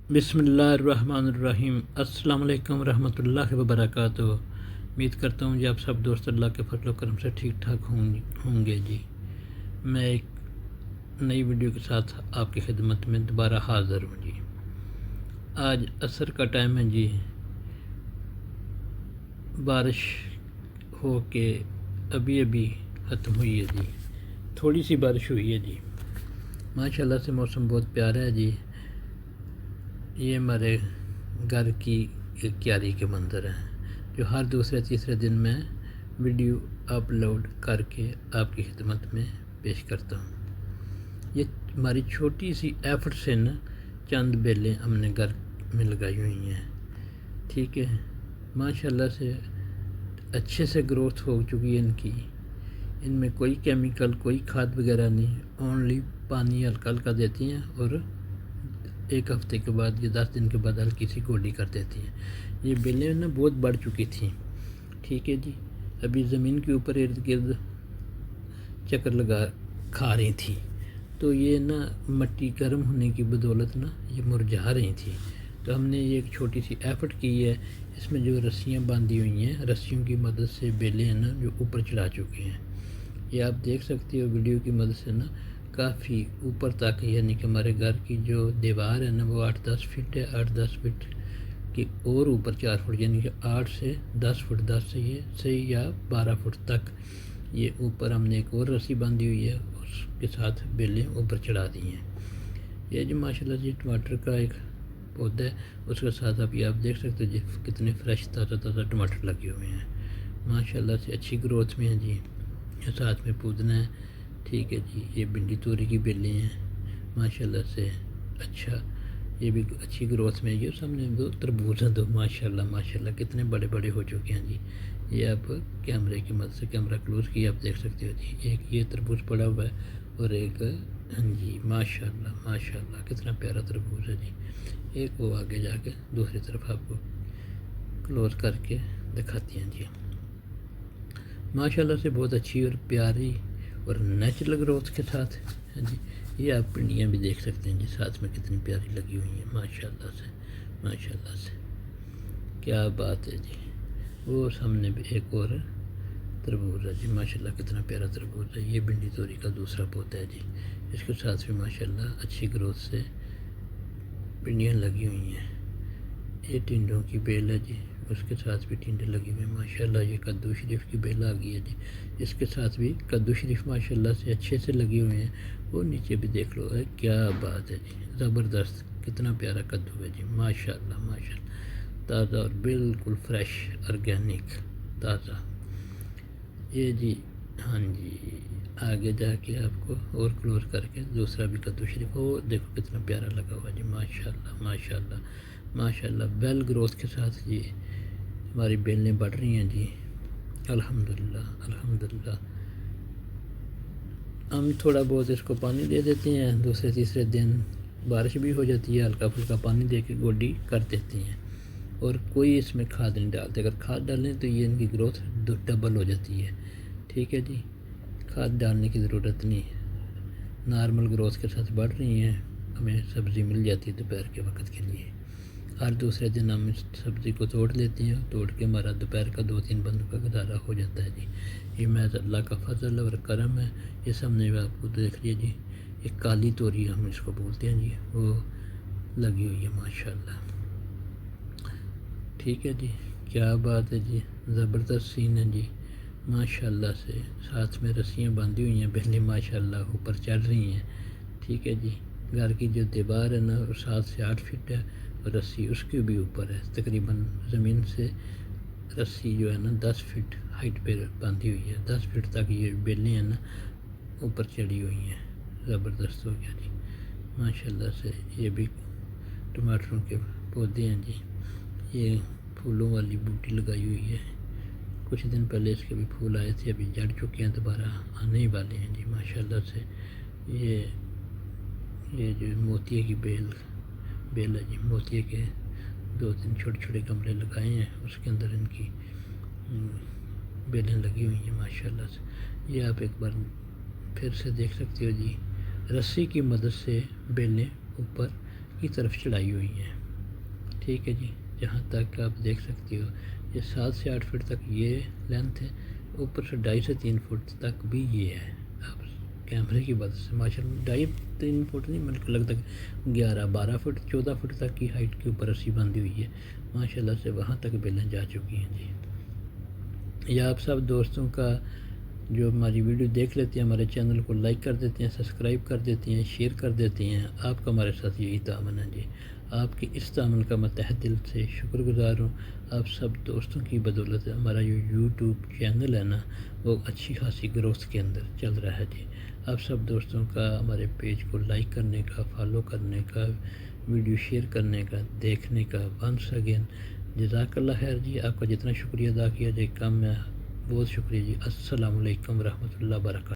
बिस्मिल्लाहिर्रहमानिर्रहीम। अस्सलाम वालेकुम रहमतुल्लाहि व बरकातुहू। उम्मीद करता हूँ जी आप सब दोस्त अल्लाह के फजल व करम से ठीक ठाक होंगे जी। मैं एक नई वीडियो के साथ आपकी खिदमत में दोबारा हाज़िर हूँ जी। आज असर का टाइम है जी। बारिश हो के अभी अभी ख़त्म हुई है जी। थोड़ी सी बारिश हुई है जी। माशाल्लाह से मौसम बहुत प्यारा है जी। ये हमारे घर की एक क्यारी के मंज़र हैं जो हर दूसरे तीसरे दिन मैं वीडियो अपलोड करके आपकी खिदमत में पेश करता हूँ। ये हमारी छोटी सी एफर्ट से न चंद बेलें हमने घर में लगाई हुई हैं। ठीक है, माशाल्लाह से अच्छे से ग्रोथ हो चुकी है इनकी। इनमें कोई केमिकल, कोई खाद वगैरह नहीं, ओनली पानी हल्का हल्का देती हैं और एक हफ़्ते के बाद या 10 दिन के बाद हल्की सी गोडी कर देती हैं। ये बेलें ना बहुत बढ़ चुकी थी। ठीक है जी, अभी ज़मीन के ऊपर इर्द गिर्द चक्कर लगा खा रही थी, तो ये ना मिट्टी गर्म होने की बदौलत ना ये मुरझा रही थी। तो हमने ये एक छोटी सी एफर्ट की है। इसमें जो रस्सियाँ बांधी हुई हैं, रस्सियों की मदद से बेलें हैं ना जो ऊपर चढ़ा चुके हैं। ये आप देख सकते हो वीडियो की मदद से ना काफ़ी ऊपर तक, यानी कि हमारे घर की जो दीवार है ना वो 8-10 फीट है। 8-10 फीट की और ऊपर 4 फुट, यानी कि 8 से 10 फुट, 10 से ये सही या 12 फुट तक ये ऊपर हमने एक और रस्सी बांधी हुई है, उसके साथ बेलें ऊपर चढ़ा दी हैं। ये जो माशाल्लाह जी टमाटर का एक पौधा है, उसके साथ आप देख सकते हो जी कितने फ्रेश ताज़ा ताज़ा टमाटर लगे हुए हैं। माशाल्लाह से अच्छी ग्रोथ में है जी। साथ में पुदीना है। ठीक है जी, ये भिंडी तोरी की बेलें हैं माशाल्लाह से। अच्छा, ये भी अच्छी ग्रोथ में है। ये सामने दो तरबूज हैं, दो माशाल्लाह माशाल्लाह कितने बड़े बड़े हो चुके हैं जी। ये आप कैमरे की मदद से, कैमरा क्लोज किया, आप देख सकते हो जी। एक ये तरबूज पड़ा हुआ है और एक, हाँ जी माशाल्लाह माशाल्लाह कितना प्यारा तरबूज है जी। एक वो आगे जाके दूसरी तरफ आपको क्लोज करके दिखाती हैं जी। माशाल्लाह से बहुत अच्छी और प्यारी और नेचुरल ग्रोथ के साथ है जी। ये आप पिंडियाँ भी देख सकते हैं जी, साथ में कितनी प्यारी लगी हुई हैं माशाल्लाह से। माशाल्लाह से क्या बात है जी। वो सामने भी एक और तरबूज है जी, माशाल्लाह कितना प्यारा तरबूज है। ये भिंडी तोरी का दूसरा पौधा है जी। इसके साथ भी माशाल्लाह अच्छी ग्रोथ से पिंडियाँ लगी हुई हैं। ये टिंडों की बेल है जी, उसके साथ भी टिंडे लगे हुए हैं माशाल्लाह। ये कद्दू शरीफ की बेल आ गई है जी, इसके साथ भी कद्दू शरीफ माशाल्लाह से अच्छे से लगे हुए हैं। वो नीचे भी देख लो है, क्या बात है जी, ज़बरदस्त कितना प्यारा कद्दू है जी माशाल्लाह माशाल्लाह। ताज़ा और बिल्कुल फ्रेश ऑर्गेनिक ताज़ा। ये जी, हाँ जी, आगे जाके आपको और क्लोज करके दूसरा भी कद्दू शरीफ हो, देखो कितना प्यारा लगा हुआ जी माशाल्लाह माशाल्लाह माशाल्लाह। वेल ग्रोथ के साथ जी हमारी बेलें बढ़ रही हैं जी, अल्हम्दुलिल्लाह अल्हम्दुलिल्लाह। हम थोड़ा बहुत इसको पानी दे देते हैं, दूसरे तीसरे दिन बारिश भी हो जाती है, हल्का फुल्का पानी दे के गोडी कर देते हैं और कोई इसमें खाद नहीं डालते। अगर खाद डालें तो ये इनकी ग्रोथ डबल हो जाती है। ठीक है जी, खाद डालने की ज़रूरत नहीं है, नॉर्मल ग्रोथ के साथ बढ़ रही हैं। हमें सब्ज़ी मिल जाती है दोपहर के वक्त के लिए। हर दूसरे दिन हम इस सब्ज़ी को तोड़ लेते हैं, तोड़ के हमारा दोपहर का 2-3 बंदों का गुजारा हो जाता है जी। ये महज अल्लाह का फजल और करम है। ये सामने भी आपको देख लिया जी, एक काली तोरी हम इसको बोलते हैं जी, वो लगी हुई है माशाल्लाह। ठीक है जी, क्या बात है जी, ज़बरदस्त सीन है जी माशाल्लाह से। साथ में रस्सियाँ बांधी हुई हैं, बेलें माशाल्लाह ऊपर चढ़ रही हैं। ठीक है जी, घर की जो दीवार है ना 7 से 8 फीट है और रस्सी उसके भी ऊपर है। तकरीबन ज़मीन से रस्सी जो है ना 10 फीट हाइट पे बांधी हुई है। 10 फीट तक ये बेलें हैं ना ऊपर चढ़ी हुई हैं। ज़बरदस्त हो गया जी माशाल्लाह से। ये भी टमाटरों के पौधे हैं जी। ये फूलों वाली बूटी लगाई हुई है, कुछ दिन पहले इसके भी फूल आए थे, अभी जड़ चुके हैं, दोबारा आने ही वाले हैं जी माशाल्लाह से। ये जो मोतिये की बेल है जी, मोतिये के 2-3 छोटे छोटे गमले लगाए हैं, उसके अंदर इनकी बेलें लगी हुई हैं माशाल्लाह से। ये आप एक बार फिर से देख सकते हो जी, रस्सी की मदद से बेलें ऊपर کی طرف چڑھائی ہوئی ہیں، ٹھیک ہے جی۔ جہاں تک آپ دیکھ سکتے ہو یہ 7 سے 8 فٹ تک یہ لینتھ ہے، اوپر سے 2.5 سے 3 فٹ تک بھی یہ ہے۔ آپ کیمرے کی مدد سے ماشاء اللہ 2.5-3 فٹ نہیں بلکہ لگ تک 11-12 فٹ 14 فٹ تک کی ہائٹ کے اوپر رسی باندھی ہوئی ہے ماشاء اللہ سے، وہاں تک بیلیں جا چکی ہیں جی۔ یا آپ سب دوستوں کا جو ہماری ویڈیو دیکھ لیتے ہیں ہمارے چینل کو لائک کر دیتے ہیں، سبسکرائب کر دیتے ہیں، شیئر کر دیتے ہیں، آپ کا ہمارے ساتھ یہی تعاون ہے جی۔ آپ کی اس تعاون کا میں تہہ دل سے شکر گزار ہوں۔ آپ سب دوستوں کی بدولت ہمارا جو یوٹیوب چینل ہے نا وہ اچھی خاصی گروتھ کے اندر چل رہا ہے جی۔ آپ سب دوستوں کا ہمارے پیج کو لائک کرنے کا، فالو کرنے کا، ویڈیو شیئر کرنے کا، دیکھنے کا ونس اگین جزاک اللہ خیر جی۔ آپ کا جتنا شکریہ ادا کیا جائے کم ہے، بہت شکریہ جی۔ السلام علیکم ورحمۃ اللہ وبرکاتہ۔